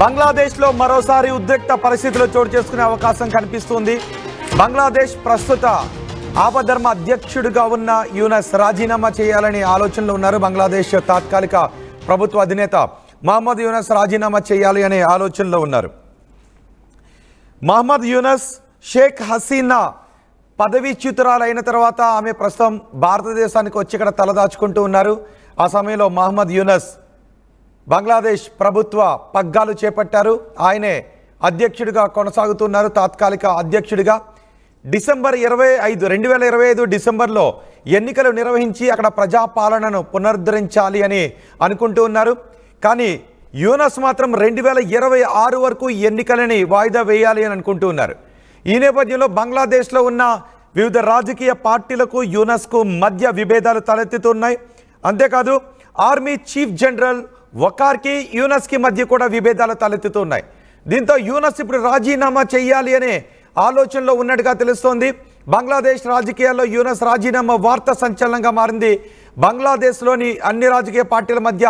బంగ్లాదేశ్లో మరోసారి ఉద్రిక్త పరిస్థితులు చోటు చేసుకునే అవకాశం కనిపిస్తుంది. బంగ్లాదేశ్ ప్రస్తుత ఆపద్ధర్మ అధ్యక్షుడిగా ఉన్న యూనస్ రాజీనామా చేయాలని ఆలోచనలో ఉన్నారు. బంగ్లాదేశ్ తాత్కాలిక ప్రభుత్వ అధినేత మహమ్మద్ యూనస్ రాజీనామా చేయాలి అనే ఆలోచనలో ఉన్నారు. మహమ్మద్ యూనస్ షేక్ హసీనా పదవీచ్యుతురాలైన తర్వాత ఆమె ప్రస్తుతం భారతదేశానికి వచ్చి ఇక్కడ తలదాచుకుంటూ ఉన్నారు. ఆ సమయంలో మహమ్మద్ యూనస్ బంగ్లాదేశ్ ప్రభుత్వ పగ్గాలు చేపట్టారు. ఆయనే అధ్యక్షుడిగా కొనసాగుతున్నారు, తాత్కాలిక అధ్యక్షుడిగా. డిసెంబర్ 2025 డిసెంబర్లో ఎన్నికలు నిర్వహించి అక్కడ ప్రజాపాలనను పునరుద్ధరించాలి అని అనుకుంటూ ఉన్నారు. కానీ యూనస్ మాత్రం 2026 వరకు ఎన్నికలని వాయిదా వేయాలి అని అనుకుంటూ ఉన్నారు. ఈ నేపథ్యంలో బంగ్లాదేశ్లో ఉన్న వివిధ రాజకీయ పార్టీలకు యూనస్కు మధ్య విభేదాలు తలెత్తుతున్నాయి. అంతేకాదు ఆర్మీ చీఫ్ జనరల్ వకార్కి యూనస్కి మధ్య కూడా విభేదాలు తలెత్తుతున్నాయి. దీంతో యూనస్ ఇప్పుడు రాజీనామా చేయాలి అనే ఆలోచనలో ఉన్నట్టుగా తెలుస్తోంది. బంగ్లాదేశ్ రాజకీయాల్లో యూనస్ రాజీనామా వార్త సంచలనంగా మారింది. బంగ్లాదేశ్లోని అన్ని రాజకీయ పార్టీల మధ్య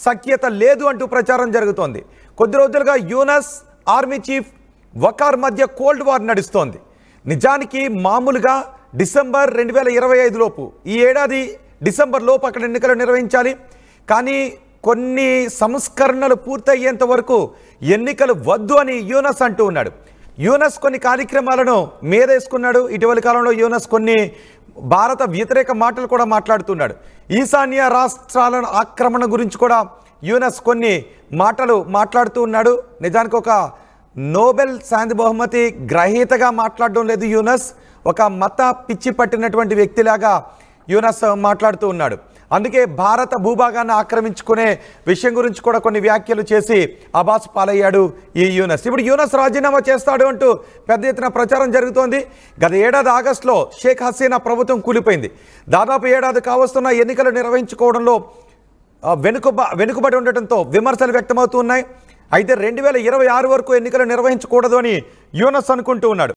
సఖ్యత లేదు అంటూ ప్రచారం జరుగుతోంది. కొద్ది రోజులుగా యూనస్ ఆర్మీ చీఫ్ వకార్ మధ్య కోల్డ్ వార్ నడుస్తోంది. నిజానికి మామూలుగా డిసెంబర్ 2025 లోపు, ఈ ఏడాది డిసెంబర్ లోపు అక్కడ ఎన్నికలు నిర్వహించాలి. కానీ కొన్ని సంస్కరణలు పూర్తయ్యేంత వరకు ఎన్నికలు వద్దు అని యూనస్ అంటూ ఉన్నాడు. యూనస్ కొన్ని కార్యక్రమాలను మీదేసుకున్నాడు. ఇటీవలి కాలంలో యూనస్ కొన్ని భారత వ్యతిరేక మాటలు కూడా మాట్లాడుతున్నాడు. ఈశాన్య రాష్ట్రాల ఆక్రమణ గురించి కూడా యూనస్ కొన్ని మాటలు మాట్లాడుతూ ఉన్నాడు. నిజానికి ఒక నోబెల్ శాంతి బహుమతి గ్రహీతగా మాట్లాడడం లేదు యూనస్, ఒక మత పిచ్చి పట్టినటువంటి వ్యక్తిలాగా యూనస్ మాట్లాడుతూ ఉన్నాడు. అందుకే భారత భూభాగాన్ని ఆక్రమించుకునే విషయం గురించి కూడా కొన్ని వ్యాఖ్యలు చేసి అబాస్ పాలయ్యాడు ఈ యూనస్. ఇప్పుడు యూనస్ రాజీనామా చేస్తాడు అంటూ పెద్ద ఎత్తున ప్రచారం జరుగుతోంది. గత ఏడాది ఆగస్టులో షేక్ హసీనా ప్రభుత్వం కూలిపోయింది. దాదాపు ఏడాది కావస్తున్న ఎన్నికలు నిర్వహించుకోవడంలో వెనుకబడి ఉండటంతో విమర్శలు వ్యక్తమవుతున్నాయి. అయితే 2026 వరకు ఎన్నికలు నిర్వహించకూడదు అని యూనస్ అనుకుంటూ ఉన్నాడు.